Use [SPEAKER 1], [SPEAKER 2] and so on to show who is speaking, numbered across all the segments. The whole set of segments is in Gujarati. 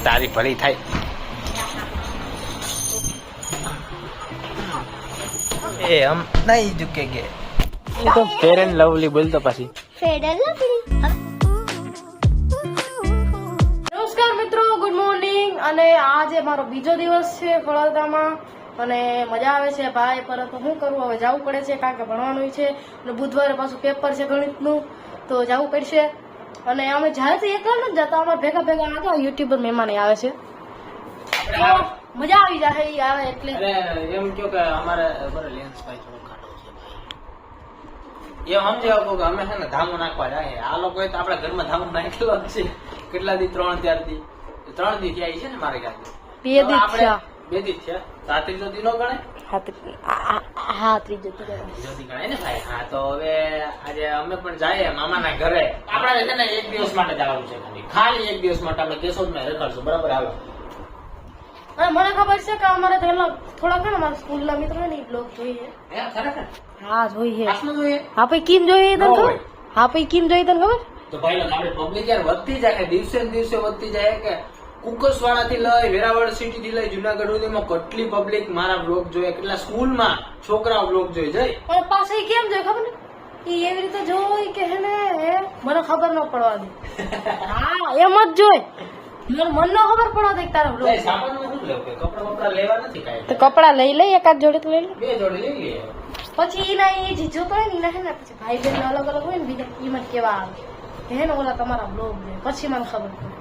[SPEAKER 1] તારી ભલી થાય એ હમ નહીં ઝુકેગે એ તો ફેર એન્ડ લવલી બોલતો પછી
[SPEAKER 2] ફેર એન્ડ લવલી. નમસ્કાર મિત્રો, ગુડ મોર્નિંગ. અને આજે મારો બીજો દિવસ છે વડોદરામાં અને મજા આવે છે ભાઈ, પરંતુ શું કરવું, હવે જવું પડે છે કારણ કે ભણવાનું છે અને બુધવારે પાછું પેપર છે ગણિતનું, તો જવું પડશે. અને અમે જ્યારેથી એકલા નથી જતા, અમારે ભેગા ભેગા આગળ યુટ્યુબર મહેમાન આવે છે, તો મજા આવી જાય ઈ આવે એટલે.
[SPEAKER 1] એમ કયો કે અમારે લેન્સ ભાઈ થોડો ખાટો છે ભાઈ, એમ સમજી આપો કે અમે છે ને ધામો નાખવા જાય. આ લોકોએ તો આપણા ઘરમાં ધામો નાખેલો જ છે કેટલા દી, 3 દી થયા છે ને મારી ગાડી.
[SPEAKER 2] 2 દી થયા.
[SPEAKER 1] 2 દી થયા. 7 ત્રીજો દી નો ગણે?
[SPEAKER 2] હા, ત્રીજો દી
[SPEAKER 1] ગણે ને ભાઈ. હા, તો હવે આજે અમે પણ જઈએ મામાના ઘરે. આપણે છે ને 1 દિવસ માટે જવાનું છે, ખાલી 1 દિવસ માટે આપણે કેશોદમાં રખડશું. બરાબર? હાલો.
[SPEAKER 2] અને મને ખબર છે કે અમારે પેલા થોડા ઘણા મારા સ્કૂલના મિત્રો ને બ્લોગ જોઈએ.
[SPEAKER 1] ખરેખર?
[SPEAKER 2] હા, જોઈએ.
[SPEAKER 1] આટલું જોઈએ?
[SPEAKER 2] હા ભાઈ, કેમ જોઈએ તને ખબર? હા ભાઈ, કેમ જોઈએ તને ખબર?
[SPEAKER 1] તો ભાઈ આપણે પબ્લિક યાર વધતી જાય, દિવસે ને દિવસે વધતી જાય કે કુકસવાડા થી લઈ વેરાવળ સિટી થી લઈ જુનાગઢ સુધીમાં કેટલી પબ્લિક મારા બ્લોગ જોઈએ, કેટલા સ્કૂલમાં છોકરાઓ બ્લોગ જોઈ જાય.
[SPEAKER 2] પણ પાસે કેમ જોઈ ખબર ને, ઈ એવી રીતે જોઈ કે હે ને મને ખબર ન પડવા દે. હા, એમ જ જોઈ, મને ન ખબર પડવા દે તારા બ્લોગ.
[SPEAKER 1] સામાનમાં શું લેવું, કપડા લેવા નથી કાંઈ,
[SPEAKER 2] તો કપડા લઈ લઈ, એકાદ જોડે તો લઈ લે.
[SPEAKER 1] 2 જોડી લઈ લઈએ.
[SPEAKER 2] પછી એના એ જે જોતો હોય ને એના હે ને પછી ભાઈ બહેન અલગ અલગ હોય ને બીજા, ઈ મને કેવા આવે હે ને ઓલા તમારા બ્લોગ જોઈ, પછી મને ખબર પડે.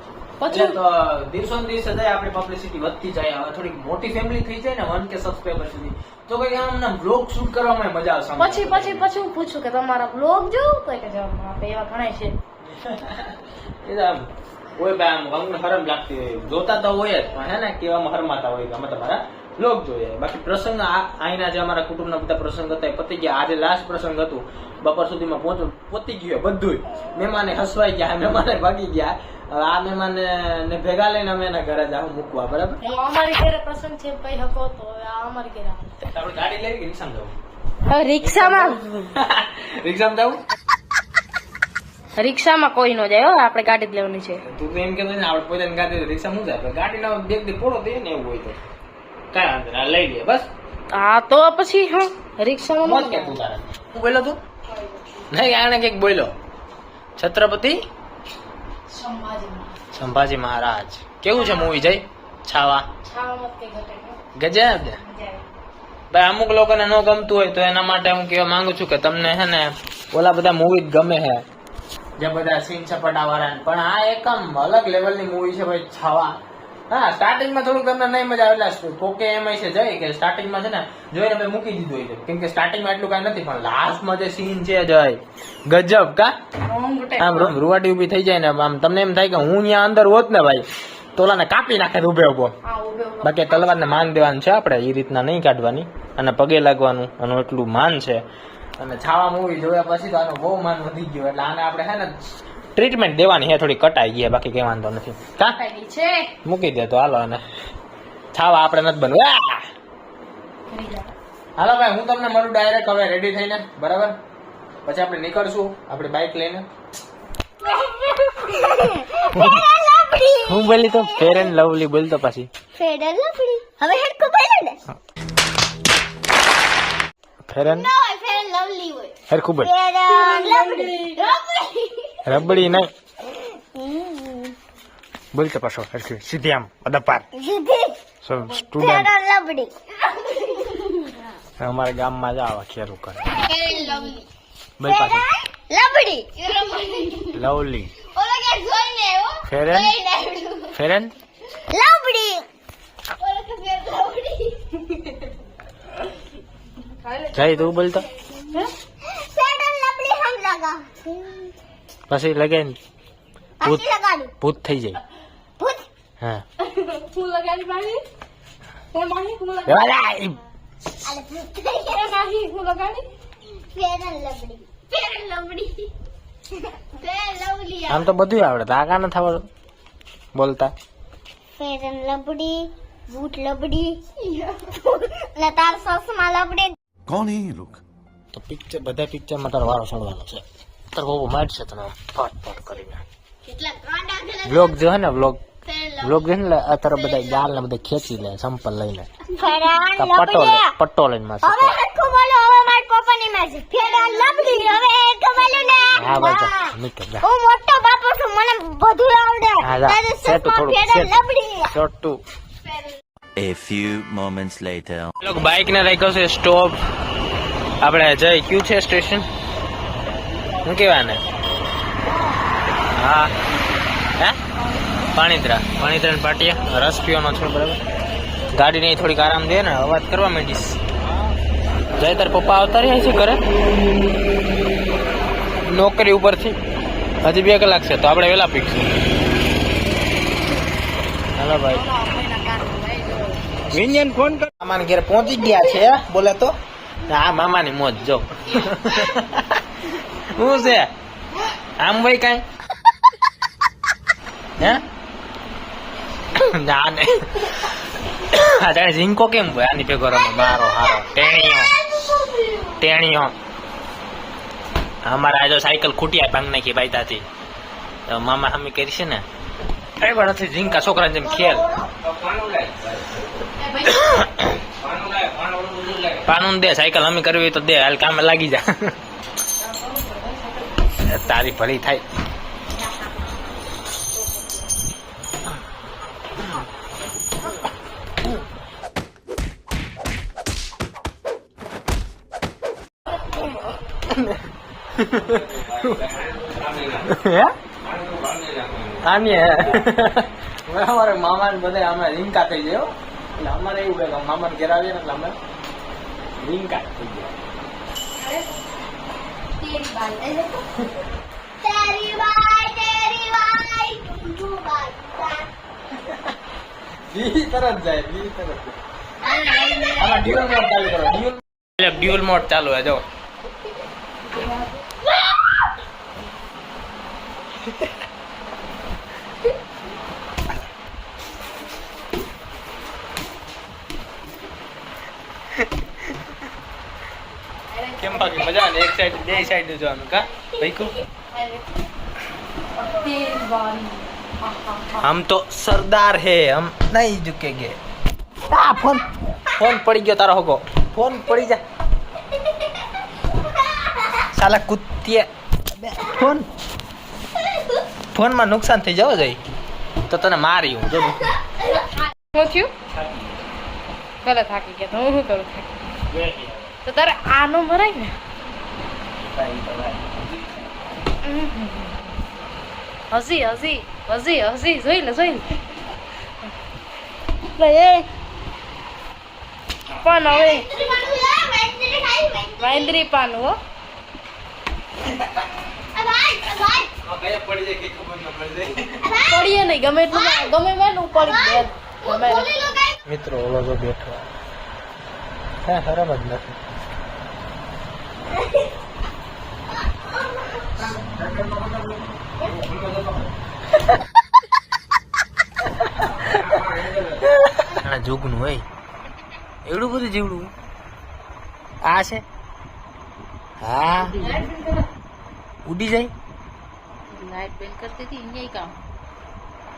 [SPEAKER 1] એટલે તો દિવસો ને દિવસે જાય આપણી પબ્લિસિટી વધતી જાય. હવે થોડીક મોટી ફેમિલી થઈ જાય ને 1K સબસ્ક્રાઇબર સુધી, તો કઈ આમ બ્લોગ શૂટ કરવામાં મજા આવશે.
[SPEAKER 2] પછી હું પૂછું કે તમારા બ્લોગ જોઉં તો કે જવાબ એવા ઘણા છે.
[SPEAKER 1] એ તો આમ કોઈ ભાઈ આમ અમને હરમ લાગતી હોય, જોતા તો હોય જ પણ હે ને કેવામાં હરમાતા હોય કે અમે તમારા બ્લોગ જોઈએ. બાકી પ્રસંગ અહીંના જે અમારા કુટુંબના બધા પ્રસંગ હતા એ પતી ગયા. આજે લાસ્ટ પ્રસંગ હતું, બપોર સુધીમાં પતી ગયું બધું. મહેમાને હસવાઈ ગયા, મહેમાને ભાગી ગયા. હવે આ મહેમાન ને ભેગા લઈને અમે એના ઘરે જાવ મૂકવા. બરાબર?
[SPEAKER 2] અમારી ઘરે પ્રસંગ છે કઈ હકો તો અમારી ઘરે
[SPEAKER 1] આપણે ગાડી લેવી કે રિક્ષામાં જવું?
[SPEAKER 2] હવે રિક્ષામાં કોઈ ન જાય, આપણે ગાડી જ લેવાની છે.
[SPEAKER 1] તું તો એમ કે ને આપણે પોતાની ગાડી રિક્ષા શું જાય, ગાડી ના બે દી પોળો દે ને એવું હોય તો કાંઈ વાંધો ના, લઈ લે બસ. હા,
[SPEAKER 2] તો પછી હા રિક્ષામાં
[SPEAKER 1] મોજ કે તું તારે. હું બોલ્યો તું? નહીં, આને કઈક બોલ્યો. છત્રપતિ સંભાજી મહારાજ. કેવું છે મૂવી? જઈ છાવા ગજબ. ભાઈ અમુક લોકોને ન ગમતું હોય તો એના માટે હું કહેવા માંગુ છું કે તમને હે ને ઓલા બધા મૂવી ગમે છે જે બધા સીન સપાટા વાળા, પણ આ એકમ અલગ લેવલની મૂવી છે ભાઈ છાવા. હા, સ્ટાર્ટિંગમાં થોડુંક તમને નહીં મજા આવે, કોકે એમ છે જઈ કે સ્ટાર્ટિંગમાં છે ને જોઈને ભાઈ મૂકી દીધું હોય છે, કેમ કે સ્ટાર્ટિંગમાં એટલું કાંઈ નથી, પણ લાસ્ટમાં જે સીન છે જય ગજબ. કા આમ રૂવાટી ઉભી થઈ જાય ને આમ તમને એમ થાય કે હું ત્યાં અંદર હોત ને ભાઈ તો ઓલાને કાપી નાખે ઉભે ઉભો. બાકી તલવારને માન દેવાનું છે આપણે, એ રીતના નહીં કાઢવાની, અને પગે લાગવાનું, આનું એટલું માન છે. અને છાવા મૂવી જોયા પછી તો આનો બહુ માન વધી ગયો, એટલે આને આપણે હે ને ટ્રીટમેન્ટ દેવાની હે, થોડી કટાઈ ગઈ, બાકી કઈ વાંધો નથી. કા મૂકી દે તો હાલો. અને છાવા આપણે નથી બનવું. હાલો ભાઈ, હું તમને મળું ડાયરેક્ટ હવે રેડી થઈને. બરાબર? પછી આપણે નીકળશું આપણી બાઇક લઈને. હું બોલી તો ફેર એન્ડ લવલી બોલતો પછી
[SPEAKER 2] ફેર એન્ડ લવલી. હવે હેડકો બોલે ને
[SPEAKER 1] ફેર એન્ડ
[SPEAKER 2] લવલી હોય
[SPEAKER 1] હેરખું બોલ. રબડી નહીં બોલતો પાછો હેરખું સીધી આમ અદપાર સ્ટુડન્ટ અમારા ગામમાં જ આવા ખેરું કરે. બોલ પાછો લવલી ફેર એન્ડ
[SPEAKER 2] લવલી.
[SPEAKER 1] જય તું બોલતો પછી લગાઈ ભૂત થઈ જાય. હા, આમ તો બધું આવડે, આગા નથી આવડતું બોલતા.
[SPEAKER 2] ફેર એન્ડ લબડી, બૂટ લબડી ને તાર સસમાં લબડી.
[SPEAKER 3] कौन है ये लोग?
[SPEAKER 1] તો પિક્ચર બધા પિક્ચરમાં તારો વારો ચડવાનો છે. તારો બહુ મારશે તને ફાટ ફાટ કરીને.
[SPEAKER 2] કેટલા કાંડા
[SPEAKER 1] વ્લોગ જો હે ને વ્લોગ
[SPEAKER 2] ફેર
[SPEAKER 1] વ્લોગ ને અત્યારે બધા ગાલ ને બધા ખેંચી લે સંપલ લઈને પટ્ટો લઈને માસે હા ભાઈ નીકળ જા હા જા સેટુ થોડું સેટુ
[SPEAKER 3] A few moments later.
[SPEAKER 1] Lock bike ને રાખ્યો છે સ્ટોપ આપણે જઈ ક્યુ છે સ્ટેશન શું કહેવાય ને હા હે પાણીત્રા પાટિયા રસ પીવાનો છે બરાબર ગાડી ને થોડીક આરામ દે ને અવાજ કરવા માંડીશ જય તાર પપ્પા આવતા રહ્યા છે ઘરે નોકરી ઉપરથી હજી 2 કલાક છે તો આપણે વહેલા પીકશું હાલો ભાઈ વિંજન ફોન કર મામાને ઘરે પહોંચી ગયા છે બોલે તો આ મામાની મોજ જો શું છે આમ ભાઈ કઈ હે ના ને આ જાણે ઝીંકો કેમ હોય આની ભેગો રમે મારો હારો ટેણીઓ અમારે આજે સાયકલ ખૂટ્યા ભાંગ નાખી બાઈતાથી મામા હમી કરી છે ને કઈ વાર નથી ઝીંકા છોકરા જેમ ખેલ પાનું દે સાયકલ હમી કરવી તો દે હાલ કામે લાગી જા તારી ભલી થાય અમારે મામા ને બધા અમે રીંકા થઈ ગયો એટલે અમારે એવું કે મામા ને ઘેર આવીએ ને એટલે અમે રીંકા થઈ ગયા તરત જાય આમાં ડ્યુઅલ મોડ ચાલુ કરો ડ્યુઅલ મોડ ચાલુ હે જો કેમ બાકી મજા ને એક સાઈડ બે સાઈડ જોવાનું કા ભાઈકુ हम तो सरदार है हम नहीं झुकेंगे आ फोन पड़ी गयो तारा होगो फोन पड़ी जा साला कुत्ते फोन में नुकसान થઈ જાવ જાય તો તને મારી હું જો
[SPEAKER 2] શું થયું ભલે થાકી ગયા તો હું શું કરું તો તારે આનો મરાય ને હસી જોઈ લે પાન હવે વાંદરી પાન હો પડીએ નહીં ગમે એટલું ગમે મેનું પડી દે
[SPEAKER 1] મિત્રો ઓલો જો બેઠો હા ખરાબ જ નથી જોગનું હોય એવડું બધું જીવડું આ છે હા ઉડી જાય
[SPEAKER 4] लाइट बंद करती थी यही काम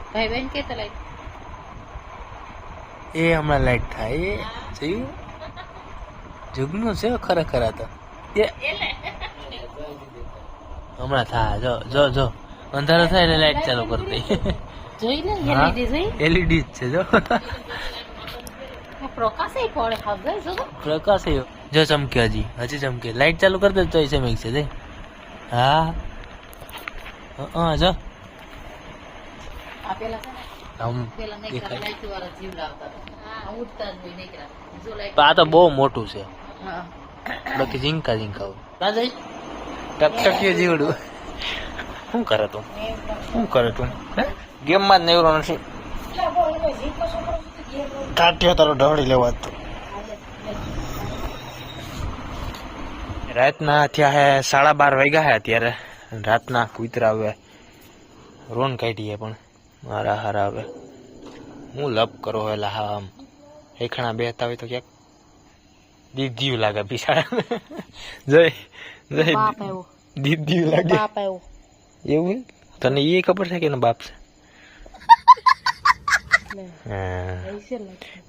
[SPEAKER 4] भाई बहन के तो लाइट
[SPEAKER 1] એ હમણાં લાઈટ થાય જોયું જોગનું છે ખરેખર આ તો એ હમણાં થાય જો જો જો અંધારો થાય એટલે લાઈટ ચાલુ કરી દઈ
[SPEAKER 4] જોઈ ને એલઈડી જોઈ
[SPEAKER 1] એલઈડી જ છે જો
[SPEAKER 4] પ્રકાશ એ પડે હવે જો
[SPEAKER 1] પ્રકાશ જો ચમકે હજી ચમકે લાઈટ ચાલુ કરી દે તો ચમક છે દે હા હા જો
[SPEAKER 4] આપેલા છે
[SPEAKER 1] આમ
[SPEAKER 4] પેલા નહીં કરા લાઈટ વાળા જીવ લાવતા હા ઉઠતા જ હોય નહીં કરા જો લાઈટ
[SPEAKER 1] આ તો બહુ મોટું છે
[SPEAKER 4] હા
[SPEAKER 1] બાકી ઝીંકા ના જાય ટકટકીએ જીવડું શું કરે તું ગેમમાં જ નેવરો નથી કાઢ્યો તારો ઢળી લેવા તો રાતના થયા હે 12:30 વાગ્યા હે અત્યારે રાતના કૂતરા આવે રોન કાઢીએ પણ મારા હારા આવે હું લપ કરો હેલા હા આમ એખણા બેહતા હોય તો ક્યાંક દીદી લાગે બિચારા જય દીદી લાગે એવું તને એ ખબર છે કે બાપ છે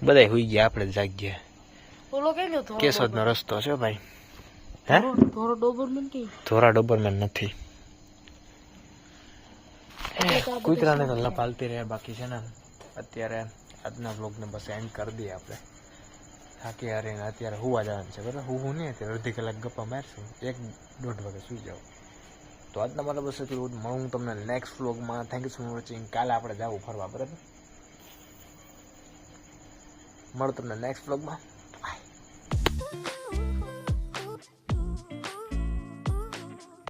[SPEAKER 1] બધા હુઈ ગયા, આપણે જાગ્યા.
[SPEAKER 2] ઓલો કઈ ગયો
[SPEAKER 1] કેશોદ નો રસ્તો છે ભાઈ. હે
[SPEAKER 2] થોડો ડોબરમેન કે
[SPEAKER 1] થોડા ડોબરમેન નથી. કૂતરાને તો લપાલતી રહે. બાકી છે ને અત્યારે આજના બ્લોગને બસ એન્ડ કરી દઈએ આપણે. થાકી હારીને અત્યારે હુવા જવાનું છે. બરાબર, હું નહીં અત્યારે અડધી કલાક ગપ્પા મારશું, 1-1.5 વાગે સુઈ જાઉં. તો આજના માટે બસ એટલું. મળું તમને નેક્સ્ટ વ્લોગમાં. Thank you so much watching. કાલે આપણે જવું ફરવા. બરાબર, મળો તમને નેક્સ્ટ વ્લોગમાં. બાય.